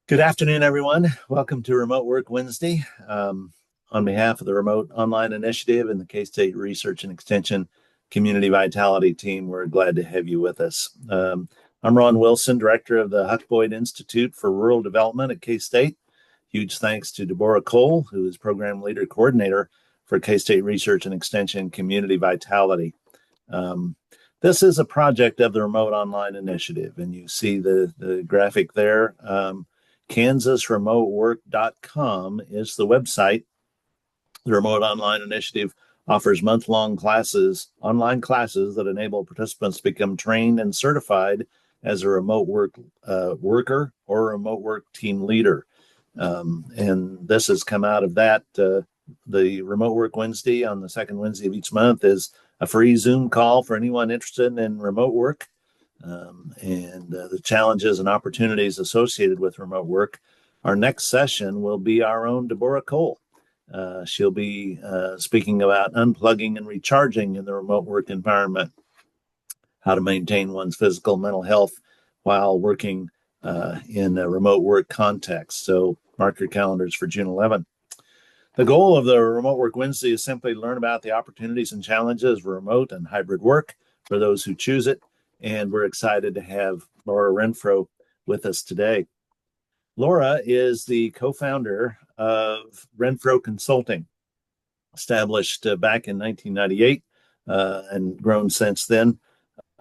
Good afternoon, everyone. Welcome to Remote Work Wednesday. On behalf of the Remote Online Initiative and the K-State Research and Extension Community Vitality Team, we're glad to have you with us. I'm Ron Wilson, Director of the Huck Boyd Institute for Rural Development at K-State. Huge thanks to Deborah Cole, who is Program Leader Coordinator for K-State Research and Extension Community Vitality. This is a project of the Remote Online Initiative, and you see the graphic there. KansasRemoteWork.com is the website. The Remote Online Initiative offers month-long online classes that enable participants to become trained and certified as a remote worker or a remote work team leader. And this has come out of that. The Remote Work Wednesday on the second Wednesday of each month is a free Zoom call for anyone interested in remote work. And the challenges and opportunities associated with remote work. Our next session will be our own Deborah Cole. She'll be speaking about unplugging and recharging in the remote work environment, how to maintain one's physical and mental health while working in a remote work context. So mark your calendars for June 11th. The goal of the Remote Work Wednesday is simply to learn about the opportunities and challenges of remote and hybrid work for those who choose it. And we're excited to have Laura Renfro with us today. Laura is the co-founder of Renfro Consulting, established back in 1998 and grown since then.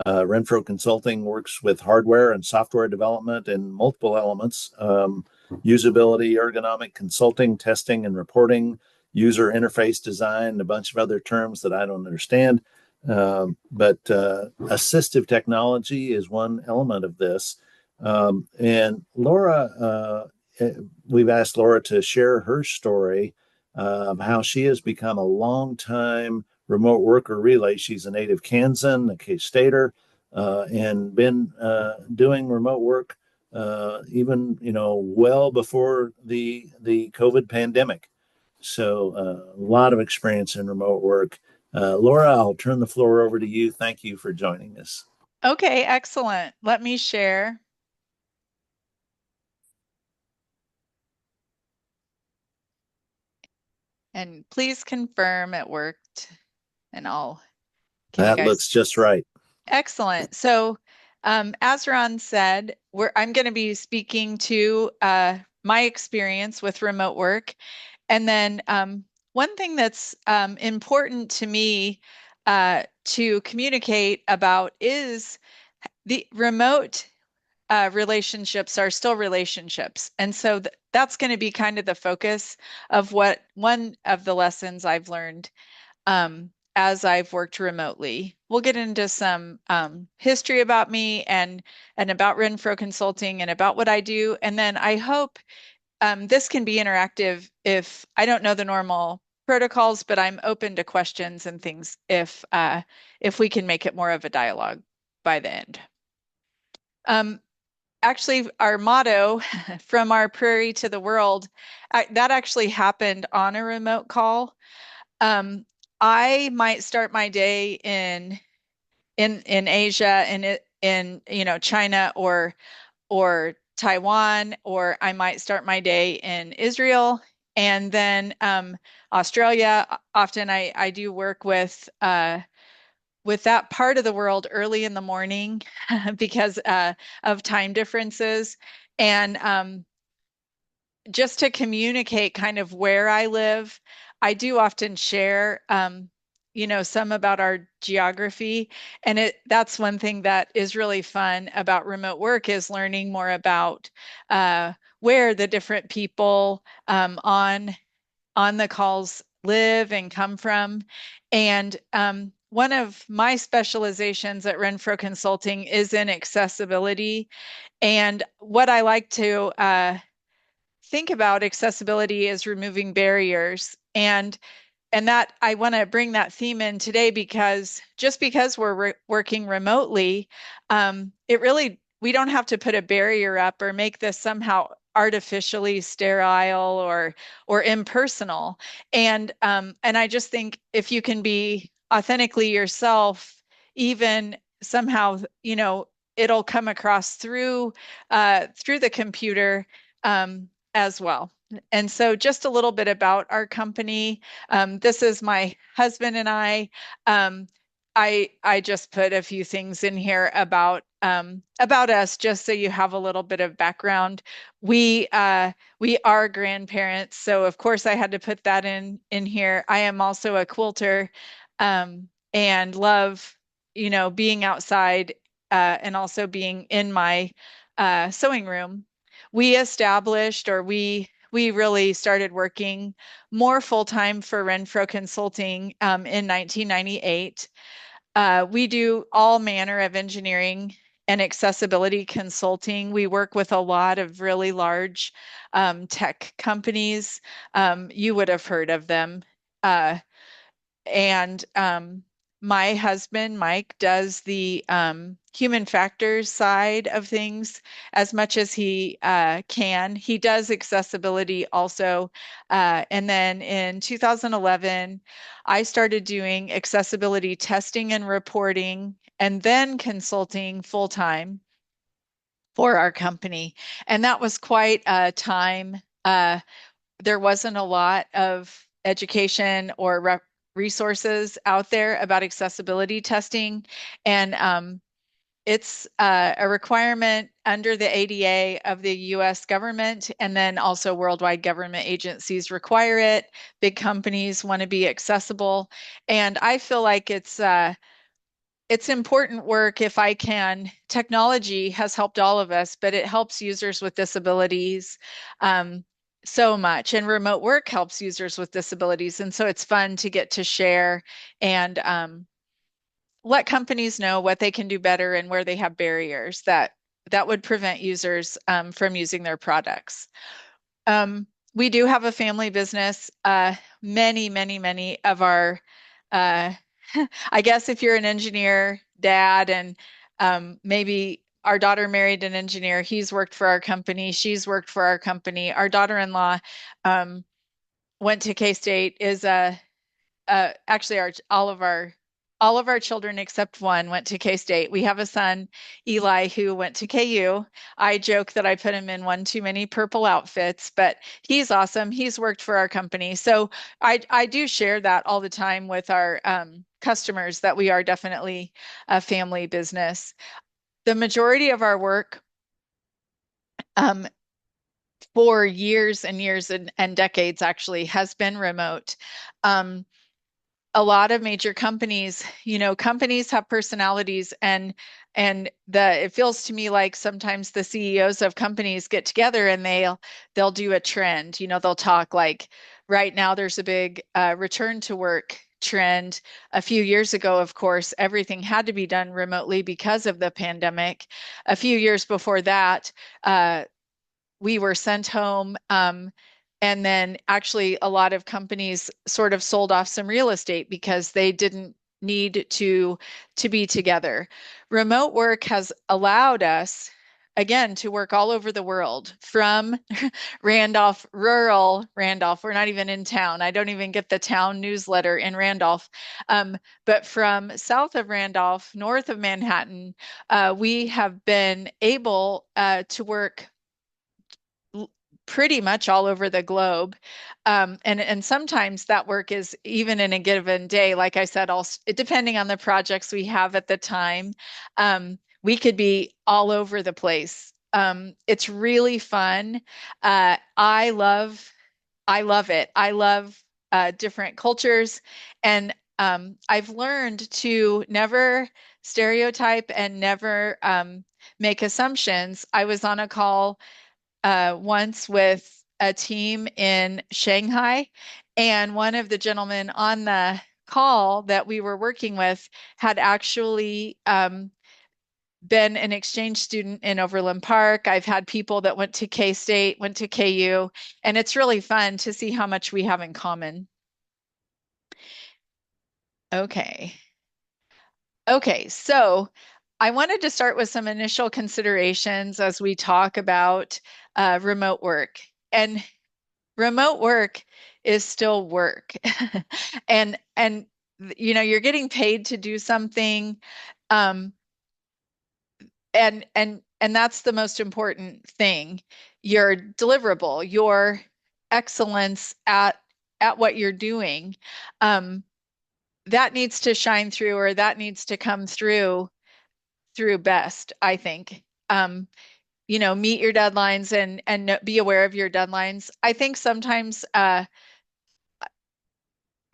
Renfro Consulting works with hardware and software development in multiple elements, usability, ergonomic consulting, testing and reporting, user interface design, a bunch of other terms that I don't understand. But assistive technology is one element of this. And Laura, we've asked Laura to share her story of how she has become a longtime remote worker relay. She's a native Kansan, a K-Stater, and been doing remote work even well before the COVID pandemic. So a lot of experience in remote work. Laura, I'll turn the floor over to you. Thank you for joining us. Okay, excellent. Let me share. And please confirm it worked and can you That guys? looks just right. Excellent. So, as Ron said, I'm going to be speaking to my experience with remote work. And then one thing that's important to me to communicate about is the remote relationships are still relationships. And so that's going to be kind of the focus of what one of the lessons I've learned as I've worked remotely. We'll get into some history about me and about Renfro Consulting and about what I do. And then I hope this can be interactive if I don't know the normal protocols, but I'm open to questions and things if we can make it more of a dialogue by the end. Um, Actually, our motto from our prairie to the world, that actually happened on a remote call. I might start my day in Asia in China or Taiwan, or I might start my day in Israel and then Australia. Often I do work with that part of the world early in the morning because of time differences. And just to communicate kind of where I live, I do often share, some about our geography. And that's one thing that is really fun about remote work is learning more about where the different people on the calls live and come from. And one of my specializations at Renfro Consulting is in accessibility. And what I like to think about accessibility is removing barriers. And that I want to bring that theme in today because just because we're working remotely, it really we don't have to put a barrier up or make this somehow artificially sterile or impersonal. And I just think if you can be authentically yourself, even somehow, it'll come across through the computer as well. And so just a little bit about our company. This is my husband and I. Um, I just put a few things in here about us, just so you have a little bit of background. We are grandparents, so of course I had to put that in here. I am also a quilter, and love, being outside, and also being in my sewing room. We established, or we really started working more full time for Renfro Consulting in 1998. We do all manner of engineering and accessibility consulting. We work with a lot of really large tech companies. You would have heard of them. Uh, and my husband, Mike, does the human factors side of things as much as he can. He does accessibility also. And then in 2011, I started doing accessibility testing and reporting, and then consulting full time for our company. And that was quite a time. There wasn't a lot of education or resources out there about accessibility testing. And it's a requirement under the ADA of the US government, and then also worldwide government agencies require it. Big companies want to be accessible. And I feel like it's important work if I can. Technology has helped all of us, but it helps users with disabilities so much. And remote work helps users with disabilities. And so it's fun to get to share and let companies know what they can do better and where they have barriers that would prevent users from using their products. We do have a family business. Many of our, uh, I guess if you're an engineer, dad, and maybe our daughter married an engineer, he's worked for our company, she's worked for our company. Our daughter-in-law um, went to K-State, is a actually our all of our children except one went to K-State. We have a son, Eli, who went to KU. I joke that I put him in one too many purple outfits, but he's awesome. He's worked for our company. So I do share that all the time with our customers, that we are definitely a family business. The majority of our work um, for years and years and decades actually has been remote. Um, a lot of major companies, companies have personalities, and it feels to me like sometimes the CEOs of companies get together and they'll do a trend. They'll talk like, right now there's a big return to work trend. A few years ago, of course, everything had to be done remotely because of the pandemic. A few years before that, we were sent home. And then actually a lot of companies sort of sold off some real estate because they didn't need to be together. Remote work has allowed us, again, to work all over the world, from Randolph, rural Randolph. We're not even in town. I don't even get the town newsletter in Randolph. But from south of Randolph, north of Manhattan, we have been able to work pretty much all over the globe. And sometimes that work is even in a given day. Like I said, also depending on the projects we have at the time, we could be all over the place. It's really fun. I love it. I love different cultures, and I've learned to never stereotype and never make assumptions. I was on a call once with a team in Shanghai, and one of the gentlemen on the call that we were working with had actually been an exchange student in Overland Park. I've had people that went to K-State, went to KU, and it's really fun to see how much we have in common. Okay. Okay, so I wanted to start with some initial considerations as we talk about remote work. And remote work is still work. And you're getting paid to do something, um and And that's the most important thing. Your deliverable, your excellence at what you're doing. Um, that needs to shine through, or that needs to come through best, I think. Meet your deadlines and be aware of your deadlines. I think sometimes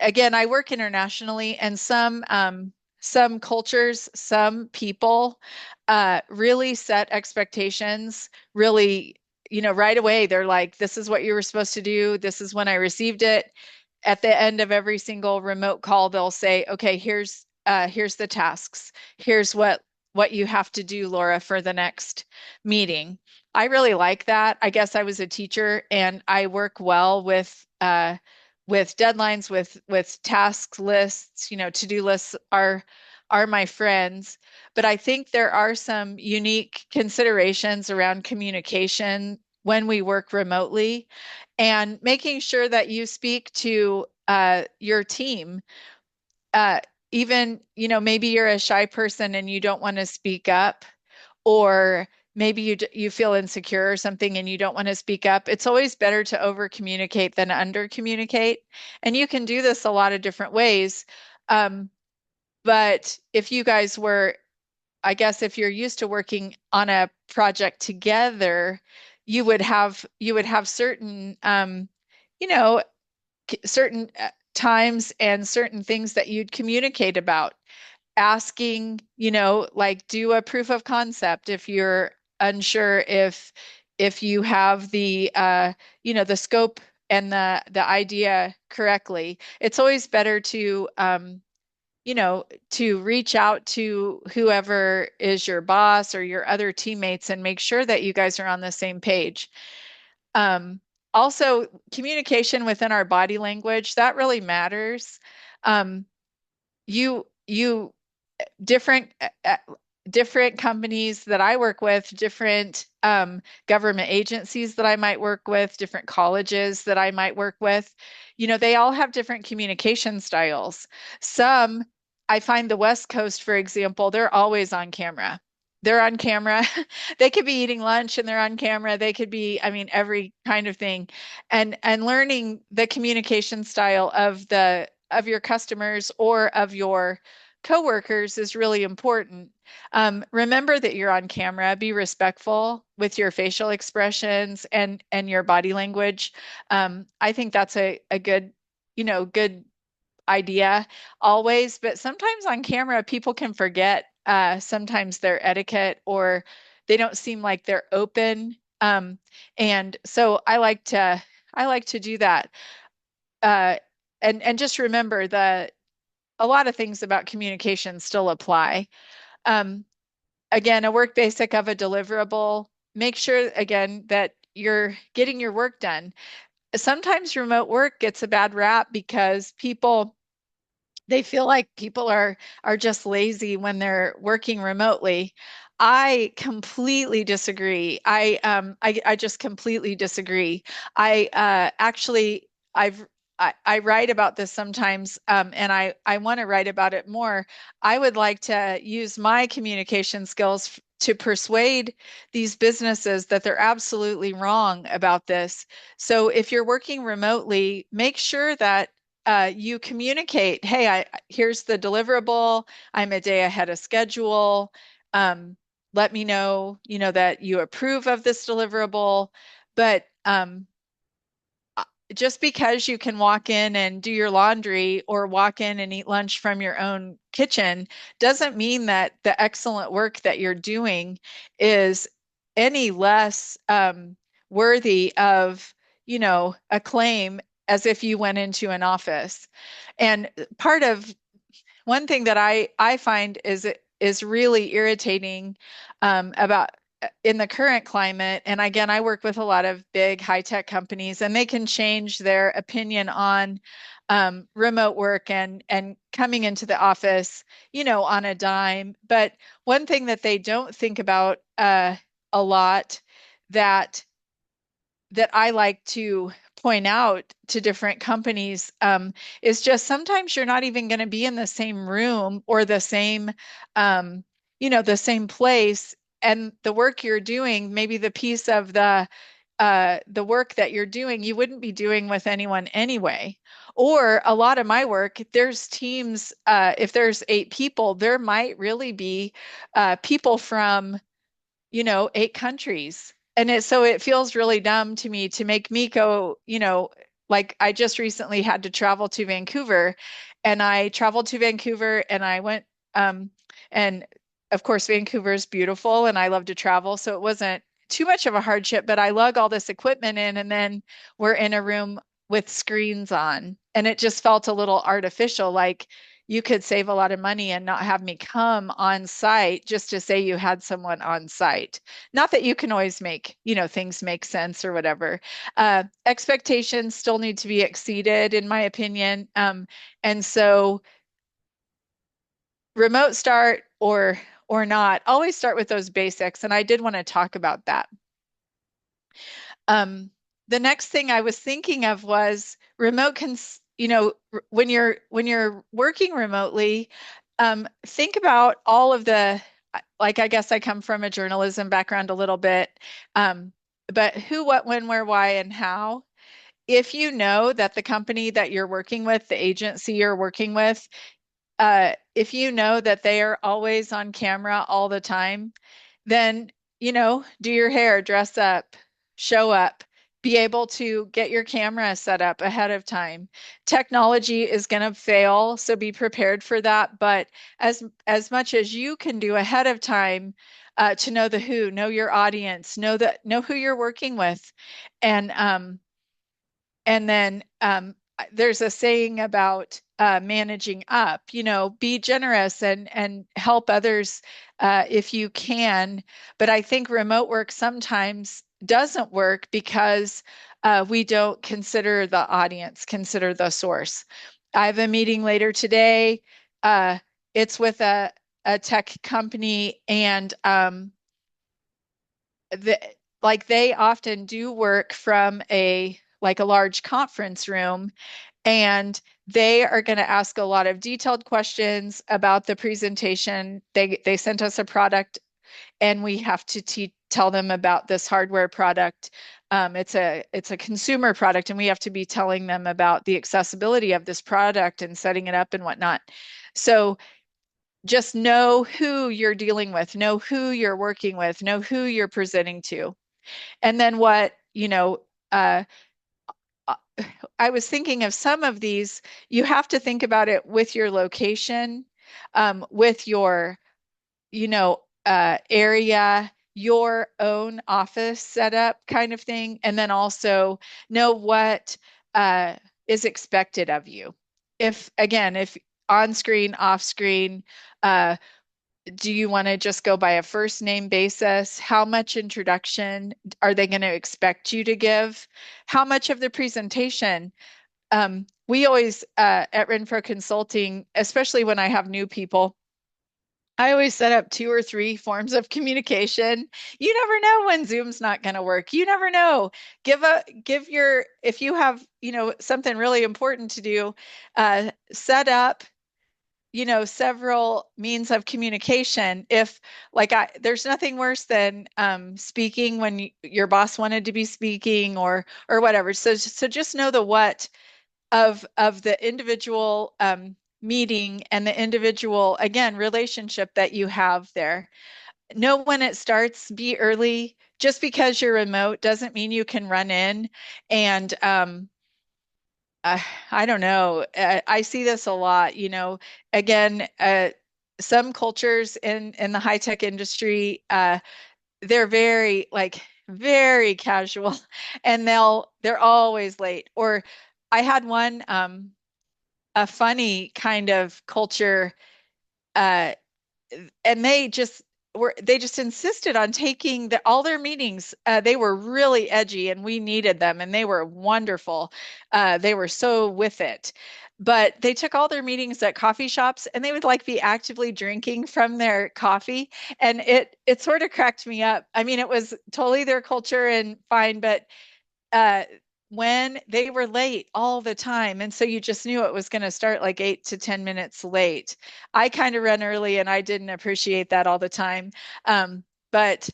again, I work internationally, and some cultures, some people really set expectations. Really, right away they're like, "This is what you were supposed to do. This is when I received it." At the end of every single remote call, they'll say, "Okay, here's the tasks. Here's what you have to do, Laura, for the next meeting." I really like that. I guess I was a teacher, and I work well with deadlines, with task lists. To-do lists are my friends. But I think there are some unique considerations around communication when we work remotely, and making sure that you speak to your team. Uh, Even, maybe you're a shy person and you don't want to speak up, or maybe you feel insecure or something and you don't want to speak up. It's always better to over communicate than under communicate. And you can do this a lot of different ways. Um, but if you guys were, I guess if you're used to working on a project together, you would have certain you know certain times and certain things that you'd communicate about. Asking, like, do a proof of concept if you're unsure if you have the scope and the idea correctly. It's always better to reach out to whoever is your boss or your other teammates and make sure that you guys are on the same page. Um, Also, communication within our body language, that really matters. Um, you different different companies that I work with, different government agencies that I might work with, different colleges that I might work with, they all have different communication styles. Some, I find the West Coast, for example, they're always on camera. They're on camera. They could be eating lunch and they're on camera. They could be, I mean, every kind of thing. And learning the communication style of your customers or of your coworkers is really important. Remember that you're on camera. Be respectful with your facial expressions and your body language. I think that's a good idea always. But sometimes on camera, people can forget sometimes their etiquette, or they don't seem like they're open. And so I like to do that. Uh, and just remember that a lot of things about communication still apply. Um, Again, a work basic of a deliverable. Make sure, again, that you're getting your work done. Sometimes remote work gets a bad rap because they feel like people are just lazy when they're working remotely. I completely disagree. I just completely disagree. I actually I write about this sometimes, and I want to write about it more. I would like to use my communication skills to persuade these businesses that they're absolutely wrong about this. So if you're working remotely, make sure that you communicate, "Hey, here's the deliverable. I'm a day ahead of schedule. Um, Let me know, that you approve of this deliverable." But just because you can walk in and do your laundry or walk in and eat lunch from your own kitchen doesn't mean that the excellent work that you're doing is any less worthy of, acclaim as if you went into an office. And part of one thing that I find is really irritating about in the current climate. And again, I work with a lot of big high tech companies, and they can change their opinion on remote work and coming into the office, on a dime. But one thing that they don't think about a lot that that I like to point out to different companies is just sometimes you're not even going to be in the same room or the same place and the work you're doing, maybe the piece of the work that you're doing, you wouldn't be doing with anyone anyway. Or a lot of my work, there's teams, if there's 8 people, there might really be people from 8 countries. And so it feels really dumb to me to make me go, like I just recently had to travel to Vancouver, and I traveled to Vancouver and I went, and of course, Vancouver is beautiful and I love to travel. So it wasn't too much of a hardship, but I lug all this equipment in, and then we're in a room with screens on. And it just felt a little artificial, like you could save a lot of money and not have me come on site just to say you had someone on site. Not that you can always make, things make sense or whatever. Expectations still need to be exceeded, in my opinion. And so remote start or not, always start with those basics. And I did want to talk about that. Um, the next thing I was thinking of was remote when you're working remotely, think about all of the, like, I guess I come from a journalism background a little bit, but who, what, when, where, why, and how. If you know that the company that you're working with, the agency you're working with, if you know that they are always on camera all the time, then, do your hair, dress up, show up, be able to get your camera set up ahead of time. Technology is going to fail, so be prepared for that. But as much as you can do ahead of time, to know the who, know your audience, know who you're working with, and then there's a saying about managing up, be generous and help others if you can. But I think remote work sometimes doesn't work because we don't consider the audience, consider the source. I have a meeting later today. Uh, it's with a tech company, and the, like they often do work from a large conference room, and they are going to ask a lot of detailed questions about the presentation. They sent us a product, and we have to tell them about this hardware product. It's a consumer product, and we have to be telling them about the accessibility of this product and setting it up and whatnot. So just know who you're dealing with, know who you're working with, know who you're presenting to. And then uh, uh, I was thinking of some of these, you have to think about it with your location, with your, area, your own office setup kind of thing, and then also know what is expected of you. If on screen, off screen, uh, do you want to just go by a first name basis? How much introduction are they going to expect you to give? How much of the presentation? We always, at Renfro Consulting, especially when I have new people, I always set up 2 or 3 forms of communication. You never know when Zoom's not going to work. You never know. If you have, something really important to do, set up several means of communication. If like there's nothing worse than speaking when your boss wanted to be speaking or whatever. So just know the what of the individual meeting and the individual, again, relationship that you have there. Know when it starts. Be early. Just because you're remote doesn't mean you can run in and uh, I don't know. I see this a lot, again, some cultures in the high tech industry, they're very very casual and they're always late. Or I had one a funny kind of culture, uh and they just insisted on taking all their meetings. They were really edgy and we needed them and they were wonderful. They were so with it. But they took all their meetings at coffee shops and they would be actively drinking from their coffee. And it sort of cracked me up. I mean, it was totally their culture and fine, but uh, when they were late all the time. And so you just knew it was going to start 8 to 10 minutes late. I kind of run early and I didn't appreciate that all the time. Um, but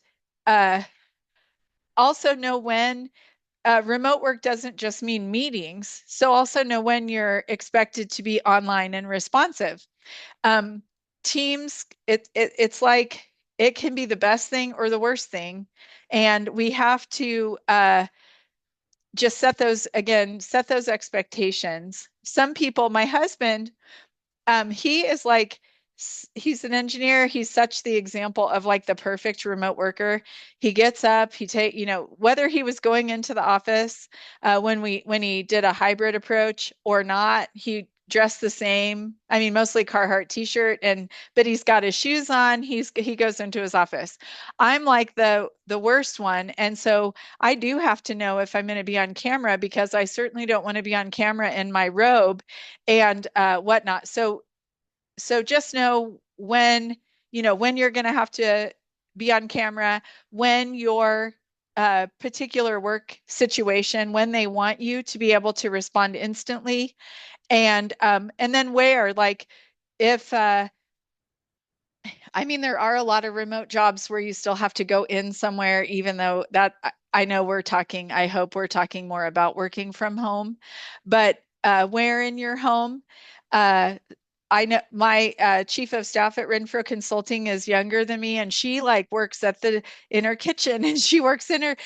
uh, also know when remote work doesn't just mean meetings. So also know when you're expected to be online and responsive. Um, Teams, it's like it can be the best thing or the worst thing. And we have to just set those expectations. Some people, my husband, he is like, he's an engineer. He's such the example of like the perfect remote worker. He gets up, whether he was going into the office when he did a hybrid approach or not, he dressed the same. I mean, mostly Carhartt t-shirt, and but he's got his shoes on. He goes into his office. I'm like the worst one, and so I do have to know if I'm going to be on camera because I certainly don't want to be on camera in my robe and whatnot. So just know when, when you're going to have to be on camera, when your particular work situation, when they want you to be able to respond instantly, and then where, like, if I mean, there are a lot of remote jobs where you still have to go in somewhere, even though that I know I hope we're talking more about working from home, but where in your home, uh, I know my chief of staff at Renfro Consulting is younger than me, and she like works in her kitchen, and she works in her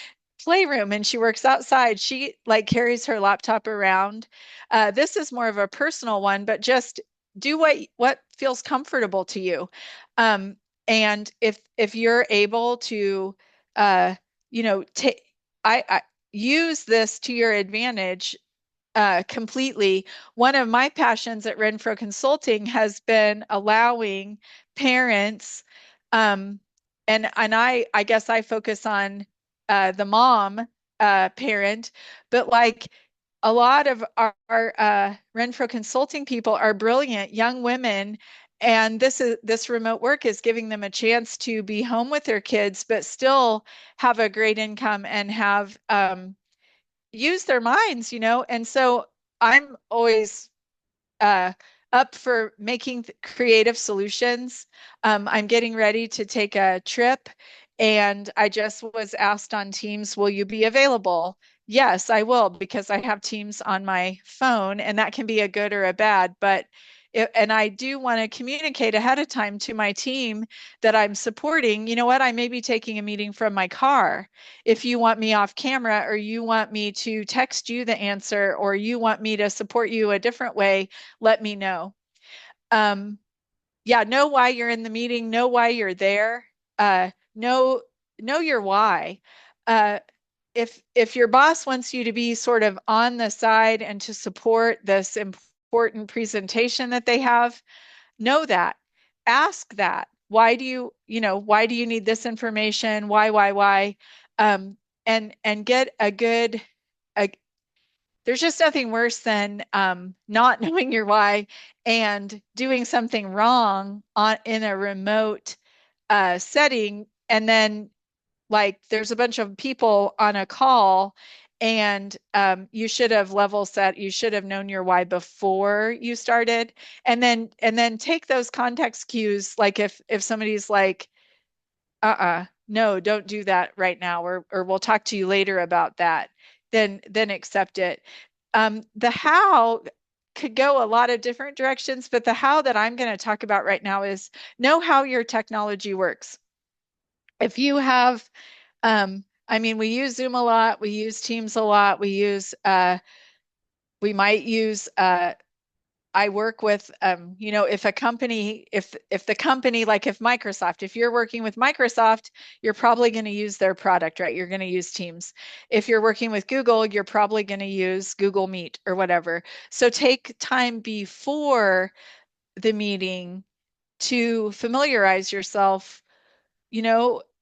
playroom, and she works outside. She like carries her laptop around. This is more of a personal one, but just do what feels comfortable to you. Um, and if you're able to, uh, take I use this to your advantage completely. One of my passions at Renfro Consulting has been allowing parents, um, and I guess I focus on the mom parent, but like a lot of our Renfro Consulting people are brilliant young women. And this remote work is giving them a chance to be home with their kids, but still have a great income and have use their minds, And so I'm always uh, up for making creative solutions. I'm getting ready to take a trip, and I just was asked on Teams, will you be available? Yes, I will, because I have Teams on my phone, and that can be a good or a bad, and I do want to communicate ahead of time to my team that I'm supporting. You know what? I may be taking a meeting from my car. If you want me off camera, or you want me to text you the answer, or you want me to support you a different way, let me know. Um, yeah, know why you're in the meeting, know why you're there, know your why. Uh, if your boss wants you to be sort of on the side and to support this important presentation that they have, know that. Ask that. Why do you need this information? Why? Um, and get a there's just nothing worse than not knowing your why and doing something wrong in a remote setting, and then like there's a bunch of people on a call, and you should have level set. You should have known your why before you started, and then take those context cues. Like if somebody's like, no, don't do that right now, or we'll talk to you later about that, then accept it. The how could go a lot of different directions, but the how that I'm going to talk about right now is know how your technology works. If you have, I mean, we use Zoom a lot, we use Teams a lot, we might use I work with, if if the company, like if Microsoft, if you're working with Microsoft, you're probably going to use their product, right? You're going to use Teams. If you're working with Google, you're probably going to use Google Meet or whatever. So take time before the meeting to familiarize yourself.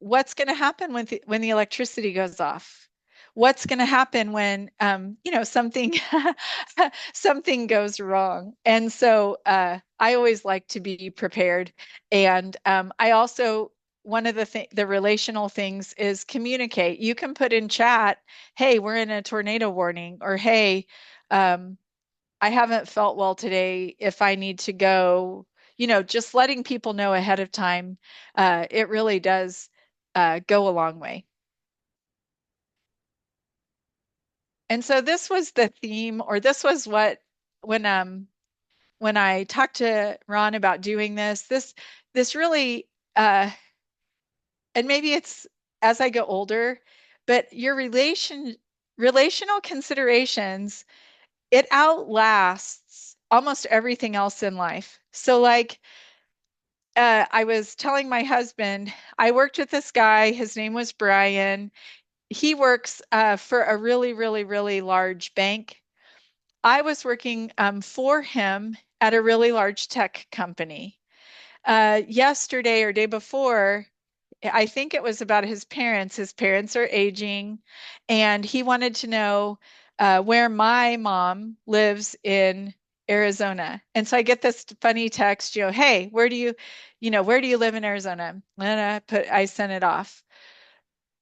What's going to happen when the electricity goes off? What's going to happen when something something goes wrong? And so I always like to be prepared. And I also, one of the relational things is communicate. You can put in chat, hey, we're in a tornado warning, or hey, um, I haven't felt well today. If I need to go, just letting people know ahead of time, it really does. go a long way. And so this was the theme, or this was what when when I talked to Ron about doing this really and maybe it's as I get older, but your relational considerations, it outlasts almost everything else in life. So like I was telling my husband, I worked with this guy, his name was Brian. He works for a really, really, really large bank. I was working for him at a really large tech company. Yesterday or day before, I think it was about his parents. His parents are aging, and he wanted to know where my mom lives in Arizona. And so I get this funny text, hey, where do you live in Arizona? And I sent it off.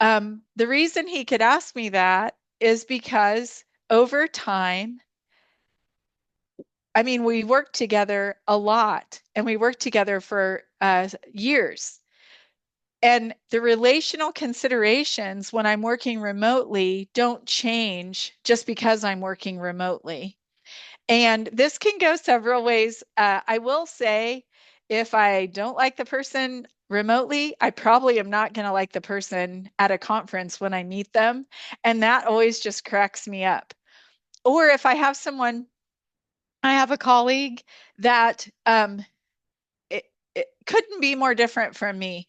The reason he could ask me that is because over time, I mean, we worked together a lot and we worked together for years. And the relational considerations when I'm working remotely don't change just because I'm working remotely. And this can go several ways. I will say, if I don't like the person remotely, I probably am not going to like the person at a conference when I meet them. And that always just cracks me up. Or if I have a colleague that it couldn't be more different from me.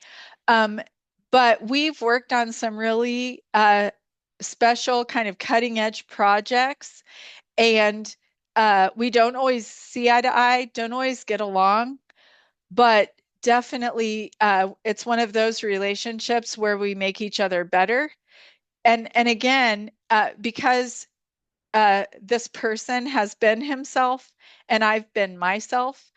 Um, but we've worked on some really special kind of cutting edge projects, and we don't always see eye to eye, don't always get along, but definitely it's one of those relationships where we make each other better. And again, because this person has been himself and I've been myself,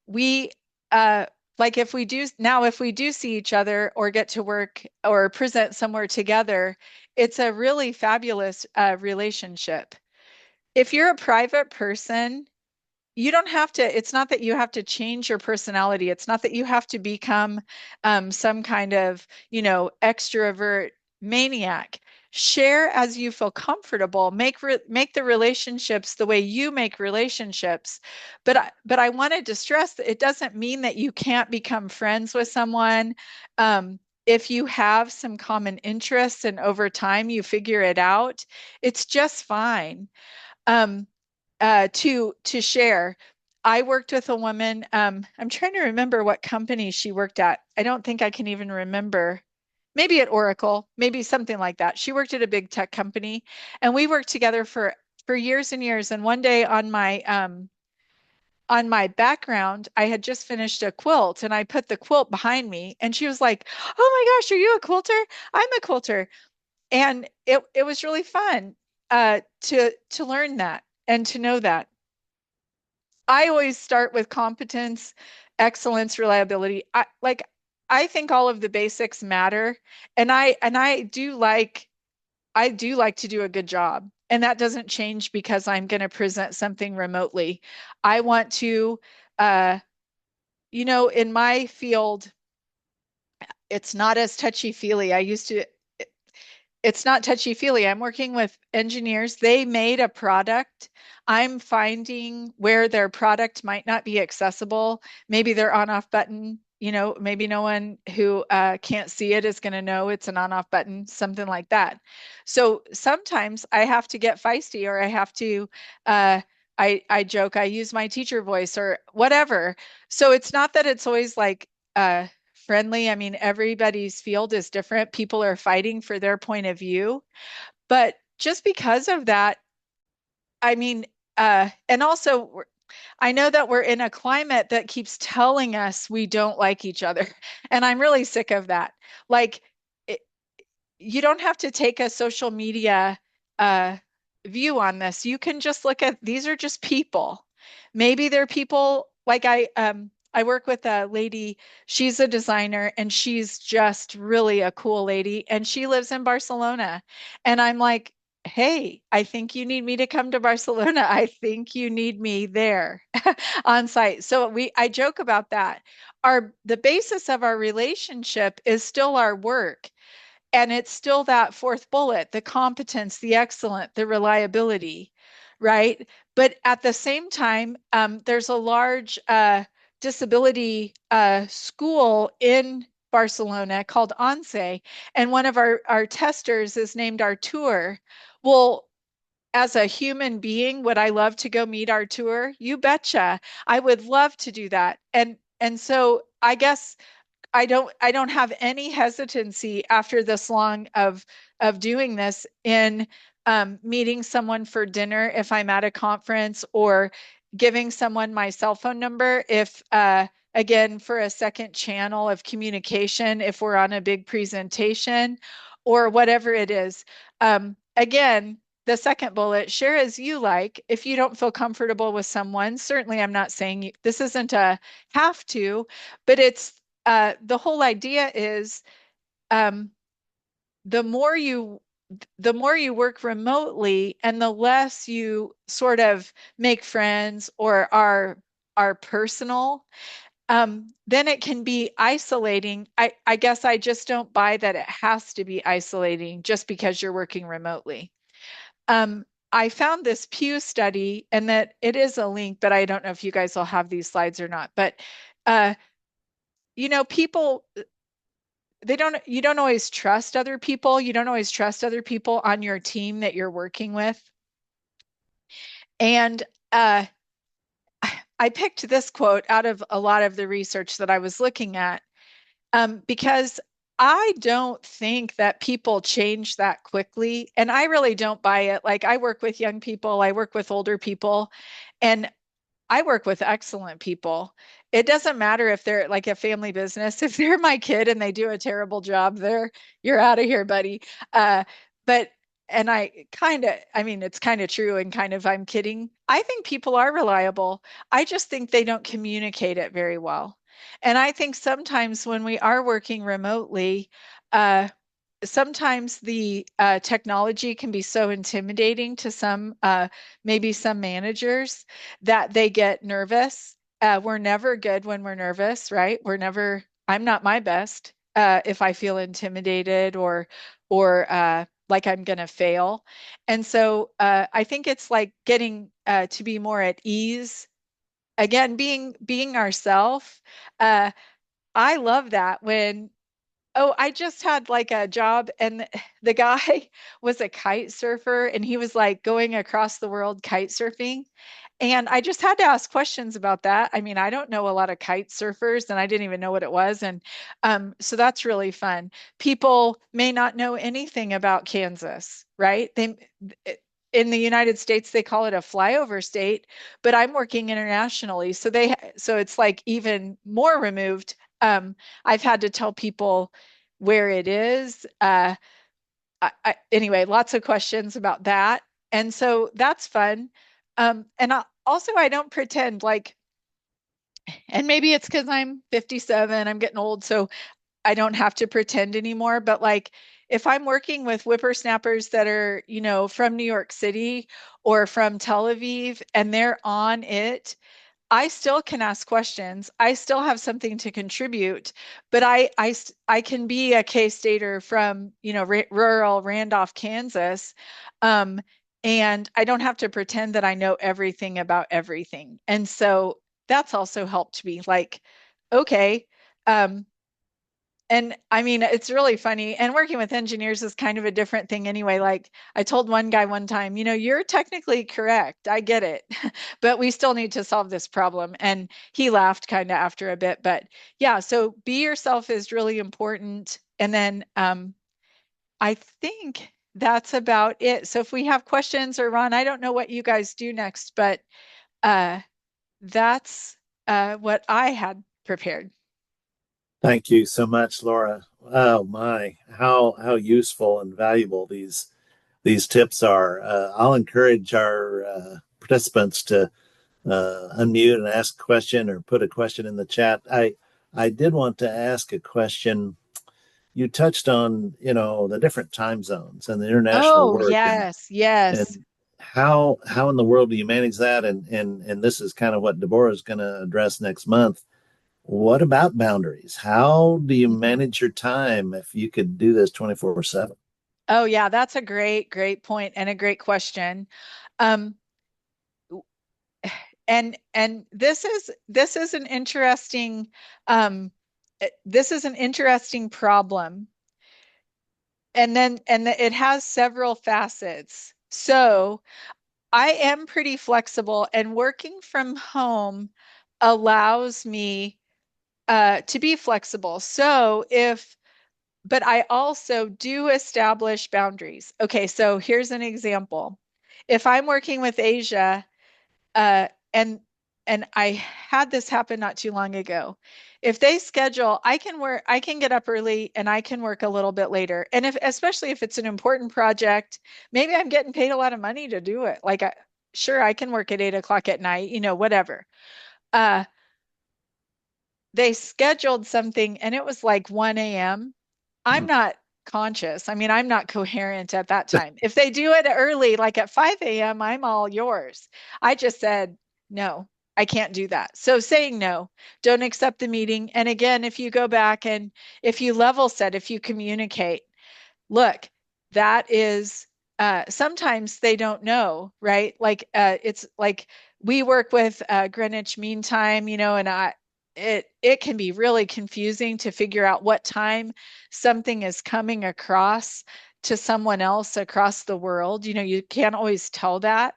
we uh like if we do see each other or get to work or present somewhere together, it's a really fabulous relationship. If you're a private person, you don't have to, it's not that you have to change your personality. It's not that you have to become some kind of, extrovert maniac. Share as you feel comfortable. Make the relationships the way you make relationships. But I wanted to stress that it doesn't mean that you can't become friends with someone. If you have some common interests and over time you figure it out, it's just fine. Um, to share. I worked with a woman. I'm trying to remember what company she worked at. I don't think I can even remember. Maybe at Oracle, maybe something like that. She worked at a big tech company, and we worked together for years and years. And one day on my background, I had just finished a quilt, and I put the quilt behind me, and she was like, "Oh my gosh, are you a quilter? I'm a quilter." And it was really fun to learn that and to know that. I always start with competence, excellence, reliability. I think all of the basics matter, and I do like to do a good job. And that doesn't change because I'm going to present something remotely. I want to uh in my field, it's not as touchy-feely. It's not touchy-feely. I'm working with engineers. They made a product. I'm finding where their product might not be accessible. Maybe their on-off button, maybe no one who can't see it is going to know it's an on-off button, something like that. So sometimes I have to get feisty, or I have to, I joke, I use my teacher voice or whatever. So it's not that it's always like, friendly. I mean, everybody's field is different. People are fighting for their point of view. But just because of that, I mean, and also I know that we're in a climate that keeps telling us we don't like each other. And I'm really sick of that. Like, it, you don't have to take a social media uh, view on this. You can just look at, these are just people. Maybe they're people like I work with a lady, she's a designer and she's just really a cool lady and she lives in Barcelona. And I'm like, hey, I think you need me to come to Barcelona. I think you need me there on site. So I joke about that. The basis of our relationship is still our work. And it's still that fourth bullet, the competence, the excellent, the reliability, right? But at the same time, there's a large disability school in Barcelona called ONCE, and one of our testers is named Artur. Well, as a human being, would I love to go meet Artur? You betcha. I would love to do that. And so I guess I don't have any hesitancy after this long of doing this in meeting someone for dinner if I'm at a conference, or giving someone my cell phone number if again for a second channel of communication if we're on a big presentation or whatever it is. Again, the second bullet, share as you like. If you don't feel comfortable with someone, certainly I'm not saying this isn't a have to, but it's the whole idea is um, the more you the more you work remotely and the less you sort of make friends or are personal, then it can be isolating. I guess I just don't buy that it has to be isolating just because you're working remotely. Um, I found this Pew study, and that it is a link, but I don't know if you guys will have these slides or not. But uh, people, they don't you don't always trust other people. You don't always trust other people on your team that you're working with. And uh, I picked this quote out of a lot of the research that I was looking at, because I don't think that people change that quickly. And I really don't buy it. Like, I work with young people, I work with older people, and I work with excellent people. It doesn't matter if they're like a family business. If they're my kid and they do a terrible job, you're out of here, buddy. Uh, but and I mean, it's kind of true and kind of I'm kidding. I think people are reliable. I just think they don't communicate it very well. And I think sometimes when we are working remotely, uh, sometimes the technology can be so intimidating to maybe some managers that they get nervous. We're never good when we're nervous, right? I'm not my best if I feel intimidated or like I'm going to fail. And so I think it's like getting to be more at ease. Again, being ourself. Uh, I love that when Oh, I just had like a job, and the guy was a kite surfer, and he was like going across the world kite surfing. And I just had to ask questions about that. I mean, I don't know a lot of kite surfers, and I didn't even know what it was. And so that's really fun. People may not know anything about Kansas, right? In the United States, they call it a flyover state, but I'm working internationally, so it's like even more removed. I've had to tell people where it is. Anyway, lots of questions about that. And so that's fun. I don't pretend like, and maybe it's because I'm 57, I'm getting old, so I don't have to pretend anymore. But like, if I'm working with whippersnappers that are, from New York City or from Tel Aviv and they're on it, I still can ask questions. I still have something to contribute, but I can be a K-Stater from, rural Randolph, Kansas. Um, and I don't have to pretend that I know everything about everything. And so that's also helped me like, okay, um, and I mean, it's really funny. And working with engineers is kind of a different thing anyway. Like, I told one guy one time, you're technically correct. I get it, but we still need to solve this problem. And he laughed kind of after a bit. But yeah, so be yourself is really important. And then I think that's about it. So if we have questions, or Ron, I don't know what you guys do next, but uh, that's what I had prepared. Thank you so much, Laura. Oh my, how useful and valuable these tips are. I'll encourage our participants to unmute and ask a question or put a question in the chat. I did want to ask a question. you touched on, the different time zones and the international Oh, work, yes, yes. and how in the world do you manage that? And this is kind of what Deborah is going to address next month. What about boundaries? How do you manage your time if you could do this 24/7? Oh, yeah, that's a great, great point and a great question. Um, and this is an interesting this is an interesting problem. It has several facets. So I am pretty flexible, and working from home allows me to be flexible. But I also do establish boundaries. Okay, so here's an example. If I'm working with Asia, uh, and I had this happen not too long ago. If they schedule, I can get up early and I can work a little bit later. And especially if it's an important project, maybe I'm getting paid a lot of money to do it. Sure, I can work at 8 o'clock at night, whatever. Uh, they scheduled something and it was like 1 a.m. I'm not conscious. I mean, I'm not coherent at that time. If they do it early, like at 5 a.m., I'm all yours. I just said, no, I can't do that. So saying no, don't accept the meeting. And again, if you go back and if you level set, if you communicate, look, that is sometimes they don't know, right? It's like we work with Greenwich Mean Time, and it can be really confusing to figure out what time something is coming across to someone else across the world. You can't always tell that.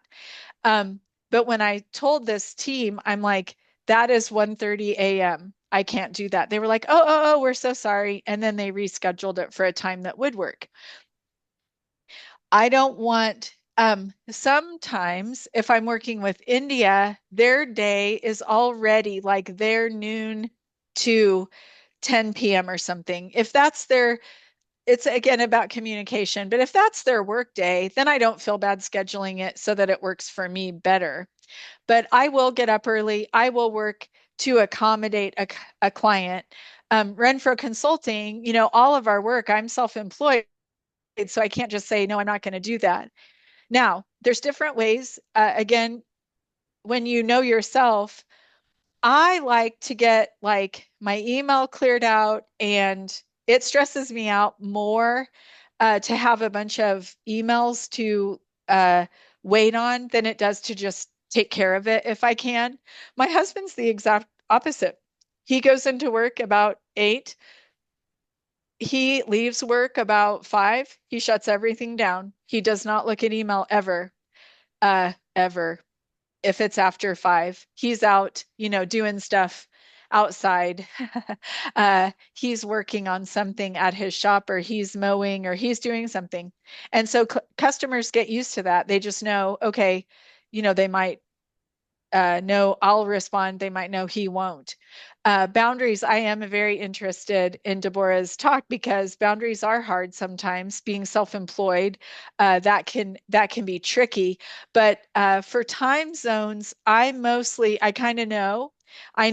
Um, but when I told this team, I'm like, that is 1:30 a.m. I can't do that. They were like, oh, we're so sorry. And then they rescheduled it for a time that would work. I don't want, sometimes if I'm working with India, their day is already like their noon to 10 p.m. or something. If that's their, it's again about communication, but if that's their work day, then I don't feel bad scheduling it so that it works for me better. But I will get up early. I will work to accommodate a client. Renfro Consulting, all of our work, I'm self-employed, so I can't just say, no, I'm not going to do that. Now, there's different ways. Again, when you know yourself, I like to get like my email cleared out, and it stresses me out more to have a bunch of emails to wait on than it does to just take care of it if I can. My husband's the exact opposite. He goes into work about 8. He leaves work about 5. He shuts everything down. He does not look at email ever, ever. If it's after 5, he's out, doing stuff outside. He's working on something at his shop, or he's mowing, or he's doing something. And so customers get used to that. They just know, okay, they might know I'll respond. They might know he won't. Boundaries, I am very interested in Deborah's talk because boundaries are hard sometimes. Being self-employed, that can be tricky. But for time zones, I kind of know. I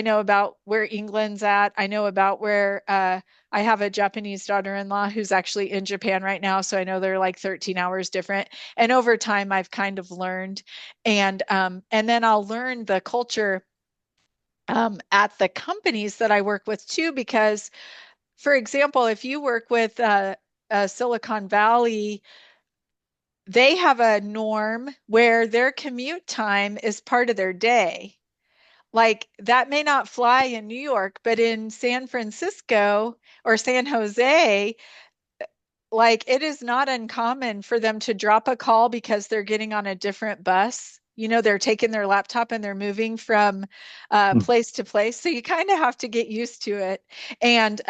know about where England's at. I know about where I have a Japanese daughter-in-law who's actually in Japan right now, so I know they're like 13 hours different. And over time, I've kind of learned, and then I'll learn the culture at the companies that I work with too, because, for example, if you work with Silicon Valley, they have a norm where their commute time is part of their day. Like that may not fly in New York, but in San Francisco or San Jose, like it is not uncommon for them to drop a call because they're getting on a different bus. They're taking their laptop and they're moving from place to place. So you kind of have to get used to it, and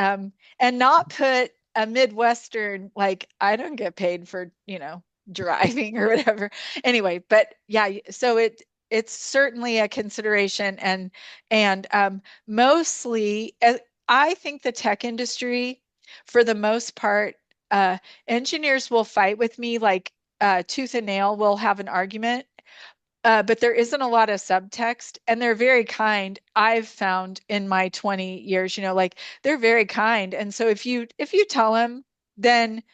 not put a Midwestern, like I don't get paid for, driving or whatever. Anyway, but yeah, so it's certainly a consideration, and mostly I think the tech industry, for the most part, uh, engineers will fight with me like tooth and nail. We'll have an argument. but there isn't a lot of subtext, and they're very kind. I've found in my 20 years, like they're very kind. And so if you tell them, then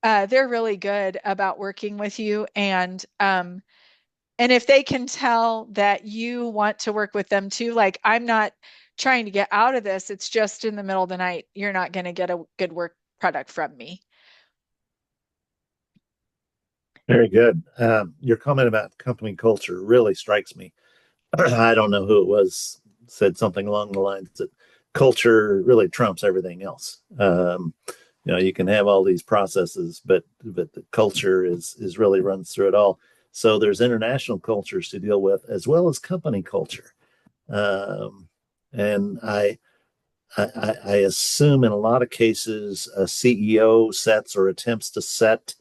they're really good about working with you. And if they can tell that you want to work with them too, like I'm not trying to get out of this, it's just in the middle of the night, you're not going to get a good work product from me. Very good. Your comment about company culture really strikes me. I don't know who it was said something along the lines that culture really trumps everything else. You can have all these processes, but the culture is really runs through it all. So there's international cultures to deal with as well as company culture. Um, and I assume in a lot of cases a CEO sets or attempts to set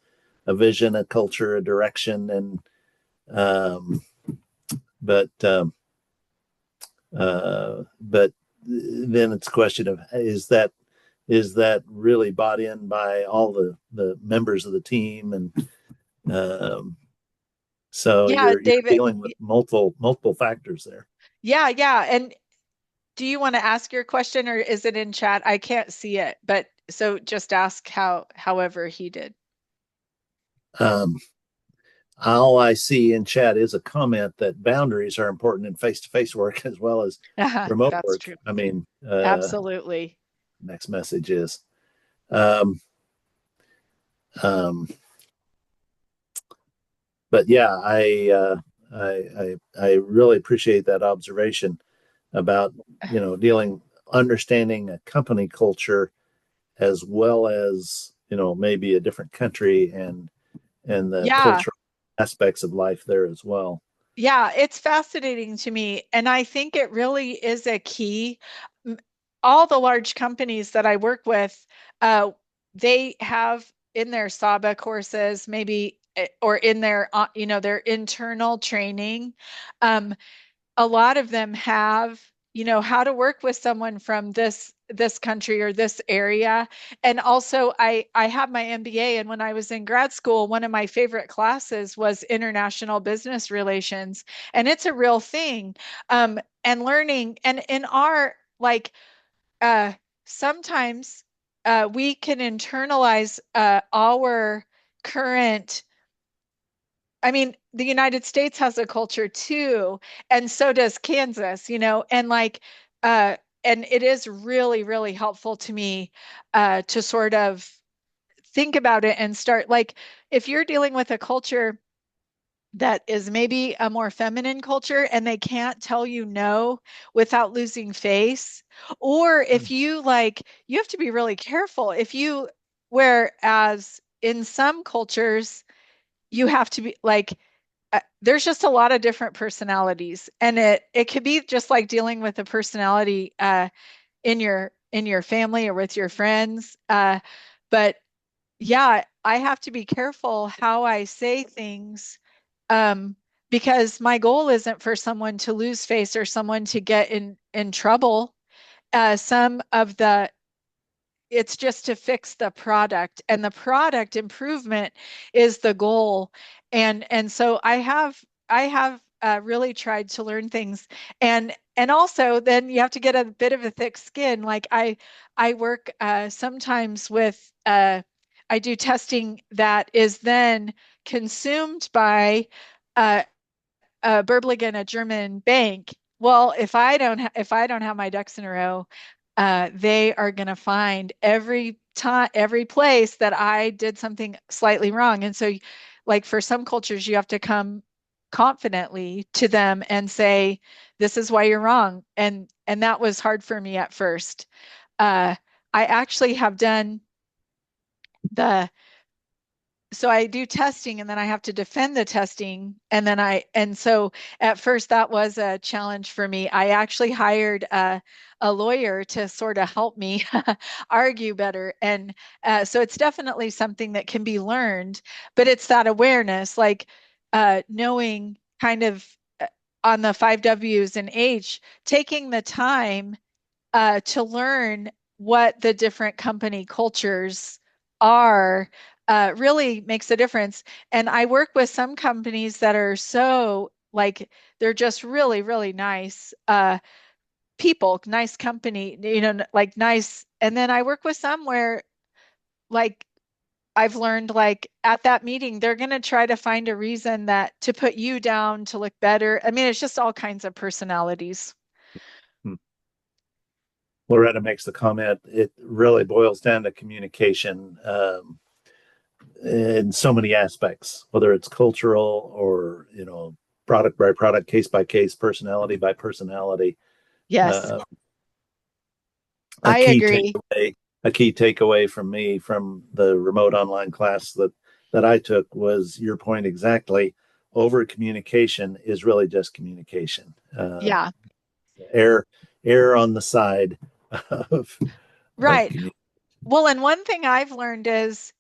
a vision, a culture, a direction, and um, but but then it's a question of is that really bought in by all the members of the team, and um, so Yeah, you're David. dealing with multiple factors there. Yeah, yeah. And do you want to ask your question or is it in chat? I can't see it, but so just ask however he did. Um, all I see in chat is a comment that boundaries are important in face-to-face work as well as remote That's work. true. I mean, Absolutely. next message is, um, um, but yeah, I really appreciate that observation about understanding a company culture as well as maybe a different country and the Yeah. cultural aspects of life there as well. Yeah, it's fascinating to me. And I think it really is a key. M- All the large companies that I work with, uh, they have in their SABA courses, maybe, or in their internal training. Um, a lot of them have, how to work with someone from this country or this area. And also I have my MBA, and when I was in grad school, one of my favorite classes was international business relations, and it's a real thing. And learning, and in our like uh sometimes we can internalize our current. I mean, the United States has a culture too, and so does Kansas, and uh, and it is really, really helpful to me to sort of think about it and start like if you're dealing with a culture that is maybe a more feminine culture and they can't tell you no without losing face, or if you have to be really careful whereas in some cultures you have to be there's just a lot of different personalities, and it could be just like dealing with a personality in your family or with your friends. But yeah, I have to be careful how I say things, um, because my goal isn't for someone to lose face or someone to get in trouble. Some of the It's just to fix the product, and the product improvement is the goal. And so I have really tried to learn things, and also then you have to get a bit of a thick skin. Like I work sometimes with I do testing that is then consumed by uh, Berbligen, a German bank. Well, if I don't have my ducks in a row, they are going to find every time, every place that I did something slightly wrong. And so, like for some cultures, you have to come confidently to them and say, "This is why you're wrong." And that was hard for me at first. Uh, I actually have done the so I do testing and then I have to defend the testing. And so at first that was a challenge for me. I actually hired a lawyer to sort of help me argue better. And so it's definitely something that can be learned, but it's that awareness, like knowing kind of on the five W's and H, taking the time to learn what the different company cultures are really makes a difference. And I work with some companies that are so like they're just really, really nice people, nice company, like nice. And then I work with some where like I've learned like at that meeting, they're going to try to find a reason that to put you down to look better. I mean, it's just all kinds of personalities. Hmm. Loretta makes the comment, it really boils down to communication in so many aspects, whether it's cultural or, product by product, case by case, personality by personality. Yes, Uh, a I key agree. takeaway, a key takeaway from me from the remote online class that I took was your point exactly. Over communication is really just communication. Yeah, Err, err on the side of of right. communication. Well, and one thing I've learned is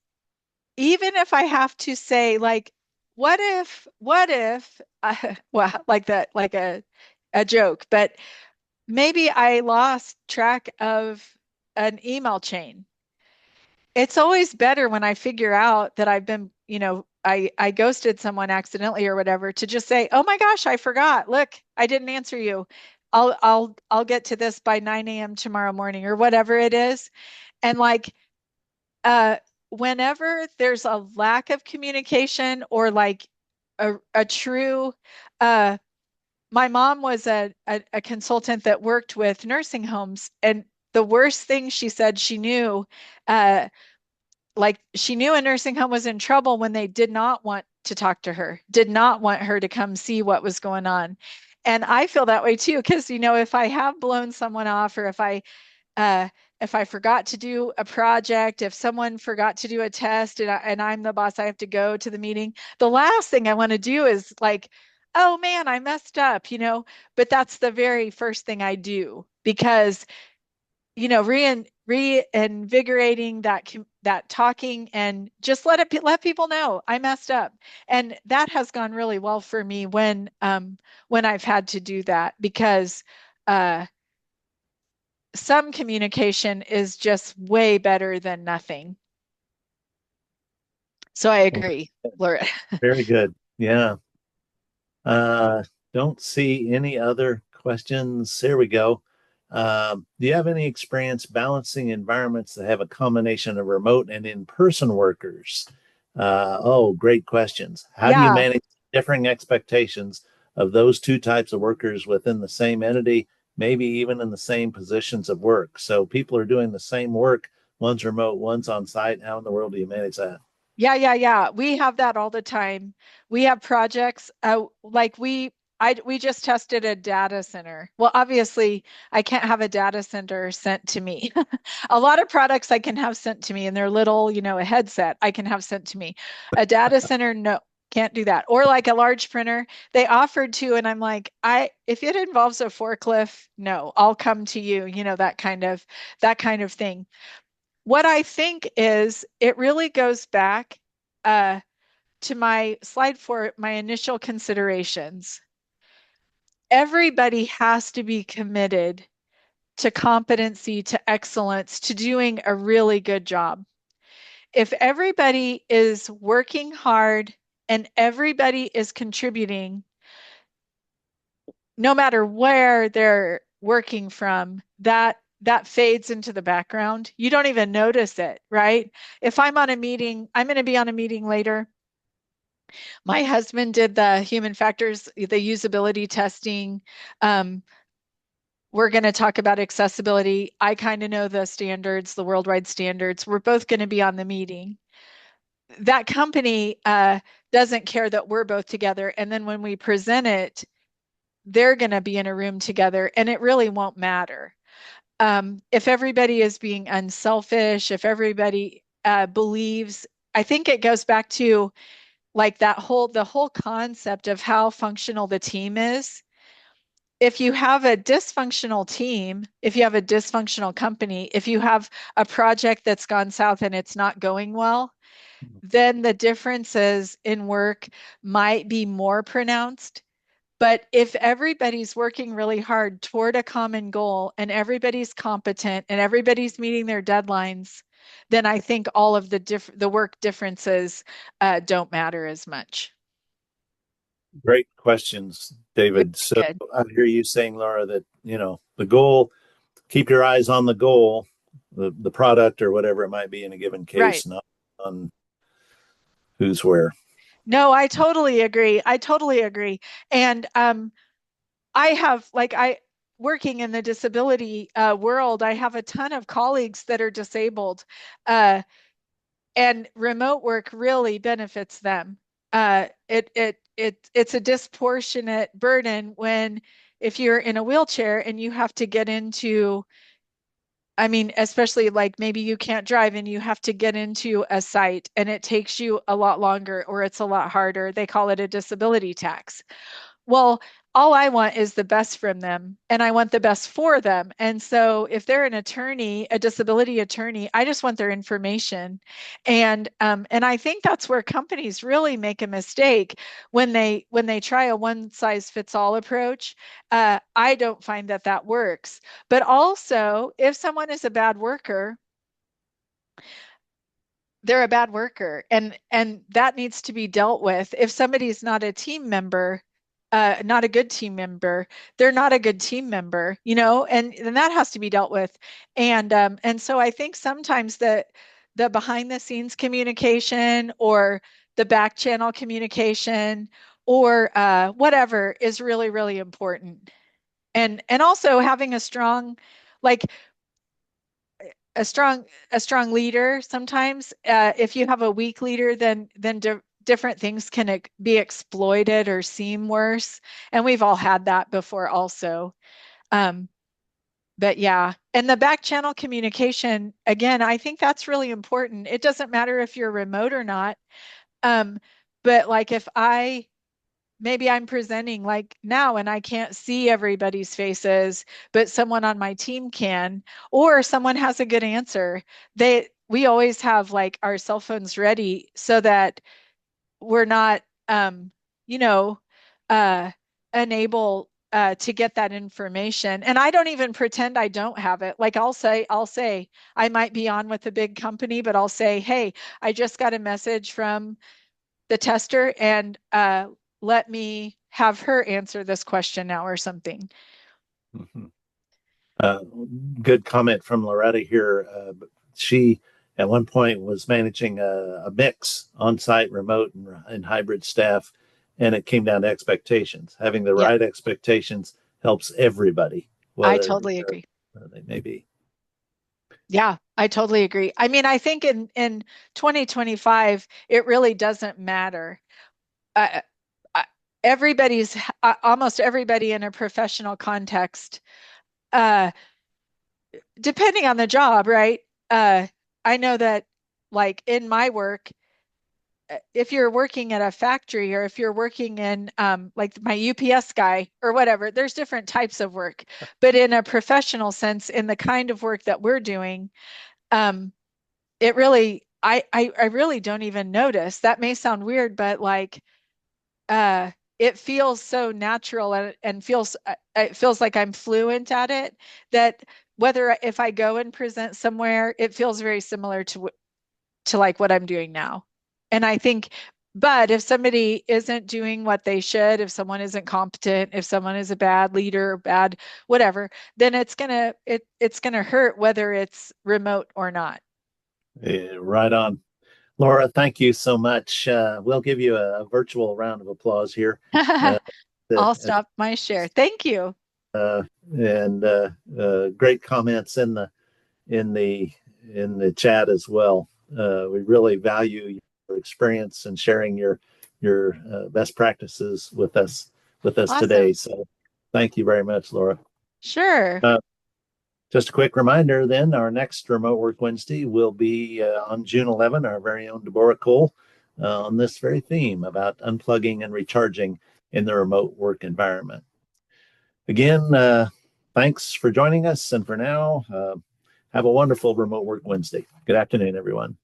even if I have to say like, what if, well, like that, like a joke, but maybe I lost track of an email chain. It's always better when I figure out that I've been, I ghosted someone accidentally or whatever to just say, "Oh my gosh, I forgot. Look, I didn't answer you. I'll get to this by 9 a.m. tomorrow morning," or whatever it is. And like uh whenever there's a lack of communication or like a true uh my mom was a consultant that worked with nursing homes, and the worst thing she said she knew uh like she knew a nursing home was in trouble when they did not want to talk to her, did not want her to come see what was going on. And I feel that way too, because if I have blown someone off, or uh if I forgot to do a project, if someone forgot to do a test and I'm the boss, I have to go to the meeting. The last thing I want to do is like, oh man, I messed up, but that's the very first thing I do because reinvigorating that talking and just let people know I messed up. And that has gone really well for me when I've had to do that because uh some communication is just way better than nothing. So I Well, agree, Laura. very good. Yeah. Uh, don't see any other questions. Here we go. Do you have any experience balancing environments that have a combination of remote and in-person workers? Oh, great questions. How do you Yeah. manage differing expectations of those two types of workers within the same entity, maybe even in the same positions of work? So people are doing the same work, one's remote, one's on site. How in the world do you manage that? Yeah, yeah, yeah. We have that all the time. We have projects. Like we just tested a data center. Well, obviously, I can't have a data center sent to me. A lot of products I can have sent to me, and they're little, a headset I can have sent to me. A data center, no, can't do that. Or like a large printer, they offered to, and I'm like, if it involves a forklift, no, I'll come to you. That kind of thing. What I think is it really goes back uh, to my slide for my initial considerations. Everybody has to be committed to competency, to excellence, to doing a really good job. If everybody is working hard and everybody is contributing, no matter where they're working from, that fades into the background. You don't even notice it, right? If I'm on a meeting, I'm going to be on a meeting later. My husband did the human factors, the usability testing. Um, we're going to talk about accessibility. I kind of know the standards, the worldwide standards. We're both going to be on the meeting. That company doesn't care that we're both together. And then when we present it, they're going to be in a room together and it really won't matter. If everybody is being unselfish, if everybody believes, I think it goes back to like the whole concept of how functional the team is. If you have a dysfunctional team, if you have a dysfunctional company, if you have a project that's gone south and it's not going well, then the differences in work might be more pronounced. But if everybody's working really hard toward a common goal and everybody's competent and everybody's meeting their deadlines, then I think all of the work differences don't matter as much. Great questions, Very David. So good. I hear you saying, Laura, that the goal, keep your eyes on the goal, the product or whatever it might be in a given Right. case, not on who's where. No, I totally agree. I totally agree. And I have like I working in the disability world, I have a ton of colleagues that are disabled, uh, and remote work really benefits them. It's a disproportionate burden when if you're in a wheelchair and you have to get into, I mean, especially like maybe you can't drive and you have to get into a site and it takes you a lot longer or it's a lot harder. They call it a disability tax. Well, all I want is the best from them and I want the best for them. And so if they're an attorney, a disability attorney, I just want their information. And I think that's where companies really make a mistake when they try a one size fits all approach. I don't find that that works. But also, if someone is a bad worker, they're a bad worker and that needs to be dealt with. If somebody's not a team member, not a good team member, they're not a good team member, you know, and that has to be dealt with. And so I think sometimes the behind the scenes communication or the back channel communication or whatever is really, really important. And also having a strong, like a strong a strong leader sometimes, if you have a weak leader, then different things can be exploited or seem worse, and we've all had that before also. um but yeah, and the back channel communication again, I think that's really important. It doesn't matter if you're remote or not. um but like if I maybe I'm presenting like now and I can't see everybody's faces, but someone on my team can, or someone has a good answer. We always have like our cell phones ready so that we're not, you know, uh, unable to get that information. And I don't even pretend I don't have it. Like I'll say, I might be on with a big company, but I'll say, hey, I just got a message from the tester and let me have her answer this question now or something. Mhm. Uh, Good comment from Loretta here. She, at one point, was managing a mix on site, remote, and hybrid staff, and it came down to expectations. Having the Yep, right expectations helps everybody, I whether totally agree. they may be. Yeah, I totally agree. I mean, I think in 2025, it really doesn't matter. Uh, uh, everybody's almost everybody in a professional context, uh, depending on the job, right? Uh, I know that like in my work, if you're working at a factory or if you're working in like my UPS guy or whatever, there's different types of work. But in a professional sense, in the kind of work that we're doing, um, it really, I really don't even notice. That may sound weird, but like, uh, it feels so natural and feels, it feels like I'm fluent at it that whether if I go and present somewhere, it feels very similar to like what I'm doing now. And I think, but if somebody isn't doing what they should, if someone isn't competent, if someone is a bad leader, bad whatever, then it's gonna hurt whether it's remote or not. Right on. Laura, thank you so much. We'll give you a virtual round of applause here. Uh, I'll as, stop my share. Thank you. uh, and Great comments in the in the chat as well. We really value your experience and sharing your best practices with us today. Awesome. So, thank you very much, Laura. Sure. Uh, just a quick reminder then, our next Remote Work Wednesday will be on June 11, our very own Deborah Cole, on this very theme about unplugging and recharging in the remote work environment. Again, thanks for joining us. And for now, have a wonderful Remote Work Wednesday. Good afternoon, everyone.